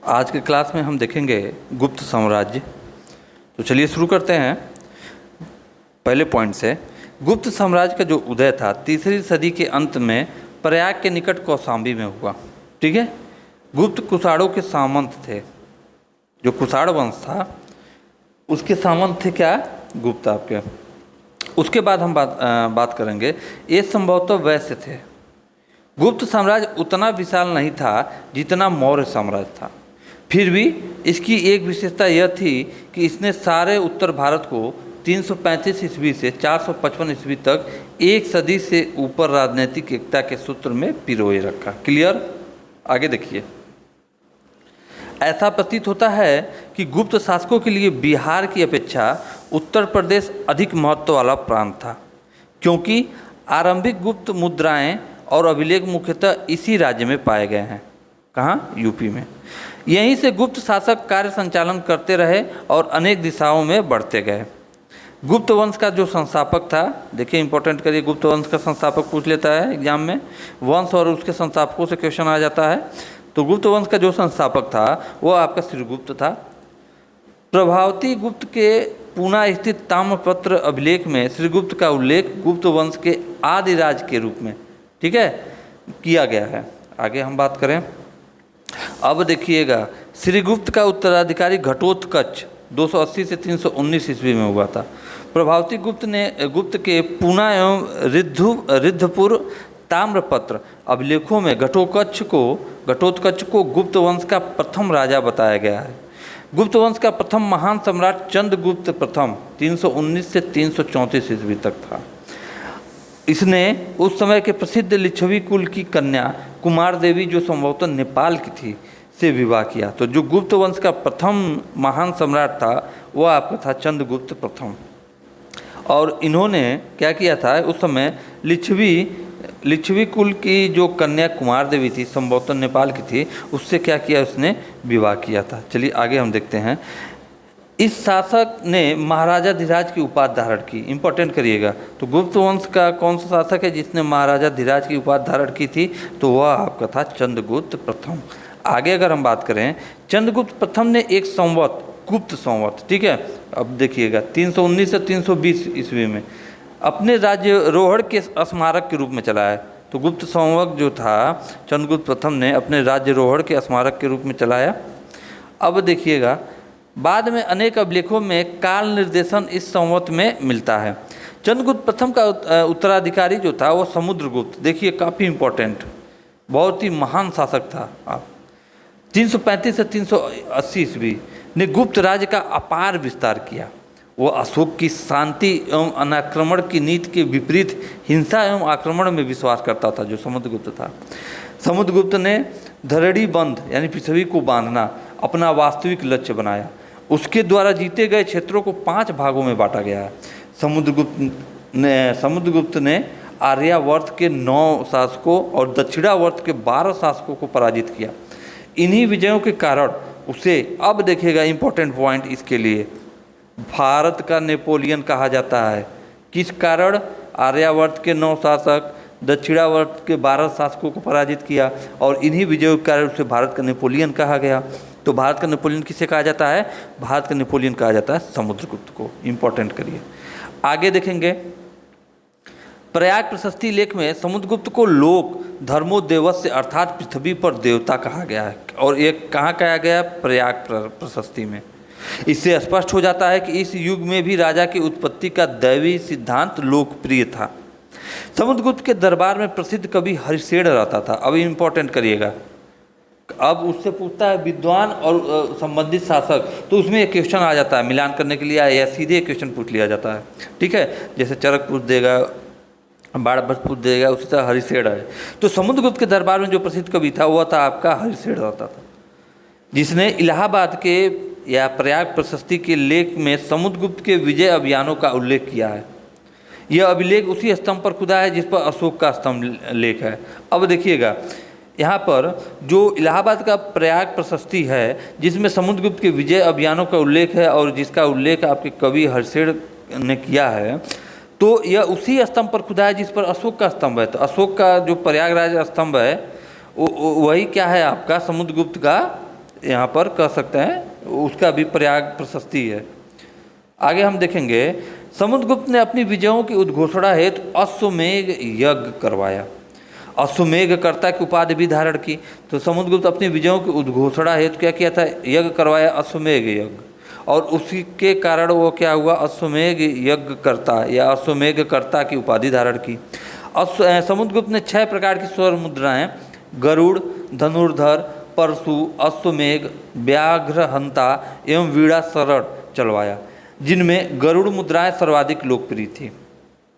आज के क्लास में हम देखेंगे गुप्त साम्राज्य। तो चलिए शुरू करते हैं पहले पॉइंट से। गुप्त साम्राज्य का जो उदय था तीसरी सदी के अंत में प्रयाग के निकट कौशाम्बी में हुआ। ठीक है, गुप्त कुषाणों के सामंत थे। जो कुषाण वंश था उसके सामंत थे क्या? गुप्त आपके। उसके बाद हम बात करेंगे, ये संभवतः वैश्य थे। गुप्त साम्राज्य उतना विशाल नहीं था जितना मौर्य साम्राज्य था। फिर भी इसकी एक विशेषता यह थी कि इसने सारे उत्तर भारत को 335 ईस्वी से 455 ईस्वी तक एक सदी से ऊपर राजनीतिक एकता के सूत्र में पिरोए रखा। क्लियर? आगे देखिए। ऐसा प्रतीत होता है कि गुप्त शासकों के लिए बिहार की अपेक्षा उत्तर प्रदेश अधिक महत्व वाला प्रांत था, क्योंकि आरंभिक गुप्त मुद्राएं और अभिलेख मुख्यतः इसी राज्य में पाए गए हैं। कहाँ? यूपी में। यहीं से गुप्त शासक कार्य संचालन करते रहे और अनेक दिशाओं में बढ़ते गए। गुप्त वंश का जो संस्थापक था, देखिए इंपॉर्टेंट करिए, गुप्त वंश का संस्थापक पूछ लेता है एग्जाम में, वंश और उसके संस्थापकों से क्वेश्चन आ जाता है। तो गुप्त वंश का जो संस्थापक था वो आपका श्रीगुप्त था। प्रभावती गुप्त के पूना स्थित ताम्रपत्र अभिलेख में श्रीगुप्त का उल्लेख गुप्त वंश के आदिराज के रूप में, ठीक है, किया गया है। आगे हम बात करें। अब देखिएगा, श्रीगुप्त का उत्तराधिकारी घटोत्कच 280 से 319 ईस्वी में हुआ था। प्रभावती गुप्त के पूना एवं रिद्धपुर ताम्रपत्र अभिलेखों में घटोत्कच को गुप्त वंश का प्रथम राजा बताया गया है। गुप्त वंश का प्रथम महान सम्राट चंद्रगुप्त प्रथम 319 से 334 ईस्वी तक था। इसने उस समय के प्रसिद्ध लिच्छवी कुल की कन्या कुमार देवी, जो संभवतः नेपाल की थी, से विवाह किया। तो जो गुप्त वंश का प्रथम महान सम्राट था वह आपका था चंद्रगुप्त प्रथम। और इन्होंने क्या किया था, उस समय लिच्छवी कुल की जो कन्या कुमार देवी थी, संभवतः नेपाल की थी, उससे क्या किया, उसने विवाह किया था। चलिए आगे हम देखते हैं। इस शासक ने महाराजाधिराज की उपाधि धारण की। इंपॉर्टेंट करिएगा। तो गुप्त वंश का कौन सा शासक है जिसने महाराजाधिराज की उपाधि धारण की थी? तो वह आपका था चंद्रगुप्त प्रथम। आगे अगर हम बात करें, चंद्रगुप्त प्रथम ने एक संवत, गुप्त संवत, ठीक है, अब देखिएगा 319 से 320 ईस्वी में अपने राज्यरोहण के स्मारक के रूप में चलाया। तो गुप्त संवत जो था चंद्रगुप्त प्रथम ने अपने राज्यरोहण के स्मारक के रूप में चलाया। अब देखिएगा, बाद में अनेक अभिलेखों में काल निर्देशन इस संवत में मिलता है। चंद्रगुप्त प्रथम का उत्तराधिकारी जो था वो समुद्रगुप्त, देखिए काफ़ी इम्पोर्टेंट, बहुत ही महान शासक था। आप 335 से 380 ईस्वी ने गुप्त राज्य का अपार विस्तार किया। वो अशोक की शांति एवं अनाक्रमण की नीति के विपरीत हिंसा एवं आक्रमण में विश्वास करता था, जो समुद्रगुप्त था। समुद्रगुप्त ने धरड़ी बंध यानी पृथ्वी को बांधना अपना वास्तविक लक्ष्य बनाया। उसके द्वारा जीते गए क्षेत्रों को 5 भागों में बांटा गया है। समुद्रगुप्त ने आर्यावर्त के 9 शासकों और दक्षिणावर्त के 12 शासकों को पराजित किया। इन्हीं विजयों के कारण उसे, अब देखिएगा इंपॉर्टेंट पॉइंट इसके लिए, भारत का नेपोलियन कहा जाता है। किस कारण? आर्यावर्त के 9 शासक, दक्षिणावर्त के 12 शासकों को पराजित किया और इन्हीं विजयों के कारण उसे भारत का नेपोलियन कहा गया। तो भारत का नेपोलियन किसे कहा जाता है? भारत का नेपोलियन कहा जाता है समुद्रगुप्त को। इंपॉर्टेंट करिए। आगे देखेंगे, प्रयाग प्रशस्ति लेख में समुद्रगुप्त को लोक धर्मोदेवस्य अर्थात पृथ्वी पर देवता कहा गया है। और ये कहाँ कहा गया? प्रयाग प्रशस्ति में। इससे स्पष्ट हो जाता है कि इस युग में भी राजा की उत्पत्ति का दैवी सिद्धांत लोकप्रिय था। समुद्रगुप्त के दरबार में प्रसिद्ध कवि हरिसेन रहता था। अब इंपॉर्टेंट करिएगा, अब उससे पूछता है विद्वान और संबंधित शासक, तो उसमें एक क्वेश्चन आ जाता है मिलान करने के लिए, या सीधे क्वेश्चन पूछ लिया जाता है। ठीक है, जैसे चरक पूछ देगा, बाड़भट्ट पूछ देगा, उसी तरह हरिसेन है। तो समुद्रगुप्त के दरबार में जो प्रसिद्ध कवि था वह था आपका हरिसेन रहता था, जिसने इलाहाबाद के या प्रयाग प्रशस्ति के लेख में समुद्रगुप्त के विजय अभियानों का उल्लेख किया है। यह अभिलेख उसी स्तंभ पर खुदा है जिस पर अशोक का स्तंभ लेख है। अब देखिएगा, यहाँ पर जो इलाहाबाद का प्रयाग प्रशस्ति है जिसमें समुद्रगुप्त के विजय अभियानों का उल्लेख है और जिसका उल्लेख आपके कवि हरिसेन ने किया है, तो यह उसी स्तंभ पर खुदा है जिस पर अशोक का स्तंभ है। तो अशोक का जो प्रयागराज स्तंभ है वही क्या है आपका? समुद्रगुप्त का यहाँ पर कह सकते हैं, उसका भी प्रयाग प्रशस्ति है। आगे हम देखेंगे, समुद्रगुप्त ने अपनी विजयों की उद्घोषणा हेतु अश्वमेध यज्ञ करवाया। अश्वमेध कर्ता की उपाधि भी धारण की। तो समुद्रगुप्त अपनी विजयों की उद्घोषणा हेतु क्या किया था, यज्ञ करवाया, अश्वमेध यज्ञ, और उसी के कारण वो क्या हुआ, अश्वमेध यज्ञ कर्ता या अश्वमेध कर्ता की उपाधि धारण की। समुद्रगुप्त ने 6 प्रकार की स्वर्ण मुद्राएं गरुड़, धनुर्धर, परशु, अश्वमेध, व्याघ्रहंता एवं वीणा शरण चलवाया, जिनमें गरुड़ मुद्राएं सर्वाधिक लोकप्रिय थी।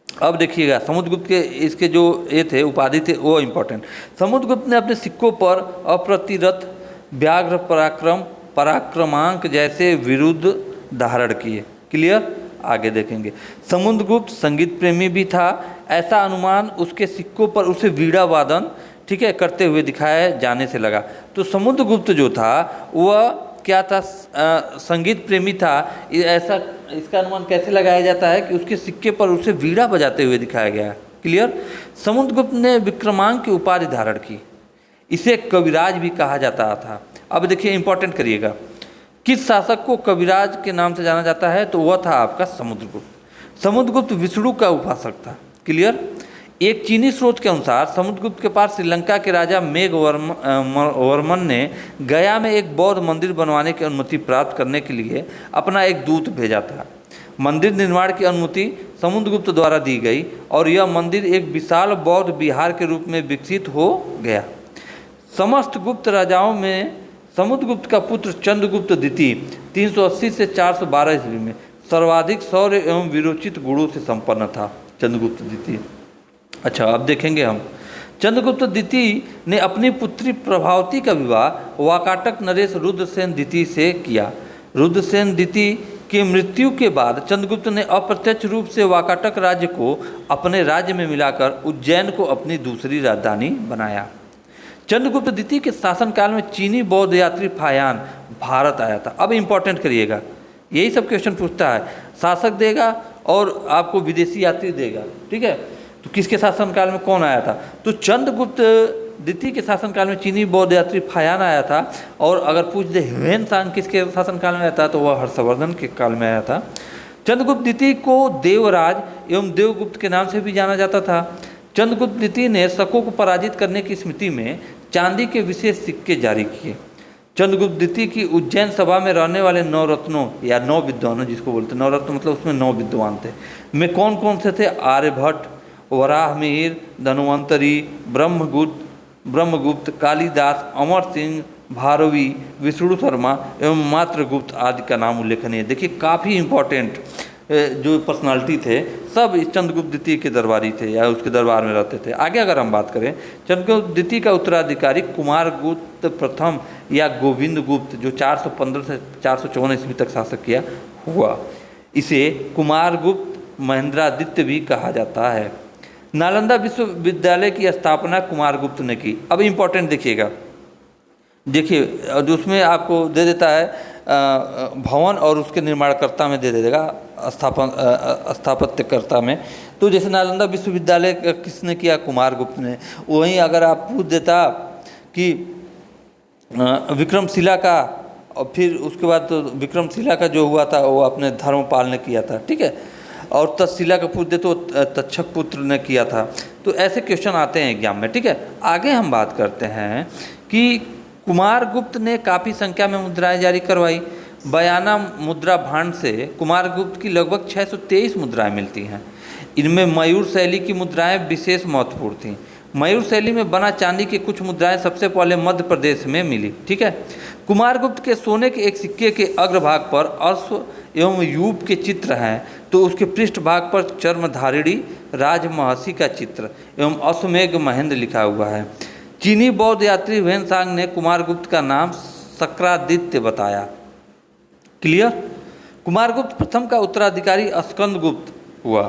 अब देखिएगा समुद्रगुप्त के इसके जो ये थे उपाधि थे वो इम्पोर्टेंट। समुद्रगुप्त ने अपने सिक्कों पर अप्रतिरथ, व्याघ्र पराक्रम, पराक्रमांक जैसे विरुद्ध धारण किए। क्लियर, आगे देखेंगे। समुद्रगुप्त संगीत प्रेमी भी था, ऐसा अनुमान उसके सिक्कों पर उसे वीणा वादन, ठीक है, करते हुए दिखाया जाने से लगा। तो समुद्रगुप्त जो था वह क्या था, संगीत प्रेमी था। ऐसा इसका अनुमान कैसे लगाया जाता है कि उसके सिक्के पर उसे वीणा बजाते हुए दिखाया गया। क्लियर। समुद्रगुप्त ने विक्रमांक की उपाधि धारण की, इसे कविराज भी कहा जाता था। अब देखिए इंपॉर्टेंट करिएगा, किस शासक को कविराज के नाम से जाना जाता है, तो वह था आपका समुद्रगुप्त। समुद्रगुप्त विष्णु का उपासक था। क्लियर। एक चीनी स्रोत के अनुसार समुद्रगुप्त के पास श्रीलंका के राजा मेघवर्मन ने गया में एक बौद्ध मंदिर बनवाने की अनुमति प्राप्त करने के लिए अपना एक दूत भेजा था। मंदिर निर्माण की अनुमति समुद्रगुप्त द्वारा दी गई और यह मंदिर एक विशाल बौद्ध विहार के रूप में विकसित हो गया। समस्त गुप्त राजाओं में समुद्रगुप्त का पुत्र चंद्रगुप्त द्वितीय 380 से 412 ईस्वी में सर्वाधिक शौर्य एवं वीरोचित गुणों से संपन्न था। चंद्रगुप्त द्वितीय। अच्छा, अब देखेंगे हम, चंद्रगुप्त द्वितीय ने अपनी पुत्री प्रभावती का विवाह वाकाटक नरेश रुद्रसेन द्वितीय से किया। रुद्रसेन द्वितीय की मृत्यु के बाद चंद्रगुप्त ने अप्रत्यक्ष रूप से वाकाटक राज्य को अपने राज्य में मिलाकर उज्जैन को अपनी दूसरी राजधानी बनाया। चंद्रगुप्त द्वितीय के शासनकाल में चीनी बौद्ध यात्री फायान भारत आया था। अब इम्पोर्टेंट करिएगा, यही सब क्वेश्चन पूछता है, शासक देगा और आपको विदेशी यात्री देगा। ठीक है, तो किसके शासनकाल में कौन आया था, तो चंद्रगुप्त द्वितीय के शासनकाल में चीनी बौद्ध यात्री फायान आया था। और अगर पूछ दे ह्वेन सांग किसके शासनकाल में आया था, तो वह हर्षवर्धन के काल में आया था। चंद्रगुप्त द्वितीय को देवराज एवं देवगुप्त के नाम से भी जाना जाता था। चंद्रगुप्त द्वितीय ने शकों को पराजित करने की स्मृति में चांदी के विशेष सिक्के जारी किए। चंद्रगुप्त द्वितीय की उज्जैन सभा में रहने वाले 9 रत्नों या 9 विद्वानों, जिसको बोलते हैं 9 रत्न, मतलब उसमें 9 विद्वान थे, में कौन कौन से थे, आर्यभट्ट, वराहमिहिर, धन्वंतरी, ब्रह्मगुप्त, कालिदास, अमर सिंह, भारवी, विष्णु शर्मा एवं मात्रगुप्त आदि का नाम उल्लेखनीय है। देखिए काफ़ी इम्पोर्टेंट जो पर्सनालिटी थे सब इस चंद्रगुप्त द्वितीय के दरबारी थे या उसके दरबार में रहते थे। आगे अगर हम बात करें, चंद्रगुप्त द्वितीय का उत्तराधिकारी कुमारगुप्त प्रथम या गोविंद गुप्त, जो 415 से 454 ईस्वी तक शासक किया हुआ, इसे कुमारगुप्त महेंद्रादित्य भी कहा जाता है। नालंदा विश्वविद्यालय की स्थापना कुमारगुप्त ने की। अब इम्पोर्टेंट देखिएगा, देखिए जो उसमें आपको दे देता है भवन और उसके निर्माणकर्ता में दे देगा स्थापत्यकर्ता में। तो जैसे नालंदा विश्वविद्यालय किसने किया, कुमारगुप्त ने। वहीं अगर आप पूछ देता कि विक्रमशिला का, और फिर उसके बाद तो विक्रमशिला का जो हुआ था वो अपने धर्मपाल ने किया था। ठीक है, और तक्षशिला का पूछ दे तो तक्षक पुत्र ने किया था। तो ऐसे क्वेश्चन आते हैं एग्जाम में। ठीक है, आगे हम बात करते हैं कि कुमारगुप्त ने काफ़ी संख्या में मुद्राएं जारी करवाई। बयाना मुद्रा भांड से कुमारगुप्त की लगभग 623 मुद्राएं मिलती हैं। इनमें मयूर शैली की मुद्राएं विशेष महत्वपूर्ण थीं। मयूर शैली में बना चांदी की कुछ मुद्राएं सबसे पहले मध्य प्रदेश में मिली। ठीक है, कुमारगुप्त के सोने के एक सिक्के के अग्रभाग पर अश्व एवं यूप के चित्र हैं, तो उसके पृष्ठभाग पर चर्मधारिणी राजमहर्षि का चित्र एवं अश्वमेघ महेंद्र लिखा हुआ है। चीनी बौद्ध यात्री ह्वेन सांग ने कुमारगुप्त का नाम शक्रादित्य बताया। क्लियर। कुमारगुप्त प्रथम का उत्तराधिकारी स्कंदगुप्त हुआ।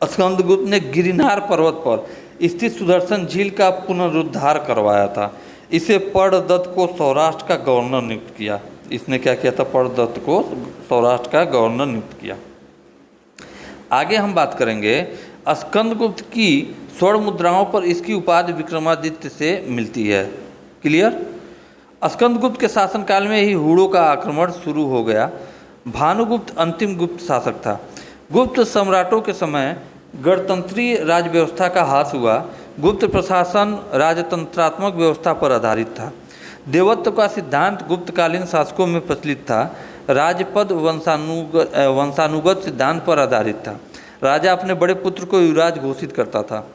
स्कंदगुप्त ने गिरनार पर्वत पर स्थित सुदर्शन झील का पुनरुद्धार करवाया था। इसे पर्णदत्त को सौराष्ट्र का गवर्नर नियुक्त किया। इसने क्या किया था, पर्णदत्त को सौराष्ट्र का गवर्नर नियुक्त किया। आगे हम बात करेंगे, स्कंदगुप्त की स्वर्ण मुद्राओं पर इसकी उपाधि विक्रमादित्य से मिलती है। क्लियर। स्कंदगुप्त के शासनकाल में ही हूणों का आक्रमण शुरू हो गया। भानुगुप्त अंतिम गुप्त शासक था। गुप्त सम्राटों के समय गणतंत्रीय राज व्यवस्था का ह्रास हुआ। गुप्त प्रशासन राजतंत्रात्मक व्यवस्था पर आधारित था। देवत्व का सिद्धांत गुप्तकालीन शासकों में प्रचलित था। राजपद वंशानुगत सिद्धांत पर आधारित था। राजा अपने बड़े पुत्र को युवराज घोषित करता था।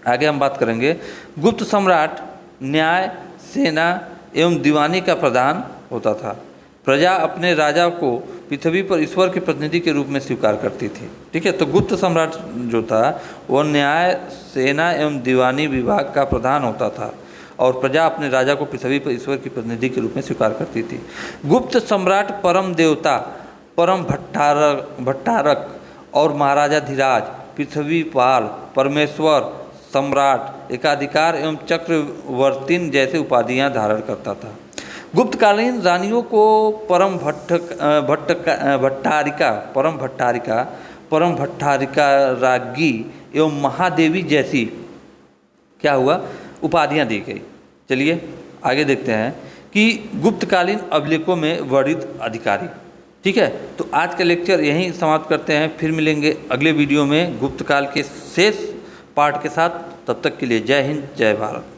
आगे हम बात करेंगे। गुप्त सम्राट न्याय, सेना एवं दीवानी का प्रधान होता था। प्रजा अपने राजा को पृथ्वी पर ईश्वर के प्रतिनिधि के रूप में स्वीकार करती थी। ठीक है, तो गुप्त सम्राट जो था वह न्याय, सेना एवं दीवानी विभाग का प्रधान होता था और प्रजा अपने राजा को पृथ्वी पर ईश्वर के प्रतिनिधि के रूप में स्वीकार करती थी। गुप्त सम्राट परम देवता, परम भट्टारक और महाराजाधिराज, पृथ्वीपाल, परमेश्वर, सम्राट, एकाधिकार एवं चक्रवर्तीन जैसे उपाधियां धारण करता था। गुप्तकालीन रानियों को परम भट्टारिका, राज्ञी एवं महादेवी जैसी क्या हुआ उपाधियां दी गई। चलिए आगे देखते हैं कि गुप्तकालीन अभिलेखों में वर्णित अधिकारी। ठीक है, तो आज का लेक्चर यहीं समाप्त करते हैं। फिर मिलेंगे अगले वीडियो में गुप्तकाल के शेष पार्ट के साथ। तब तक के लिए जय हिंद, जय भारत।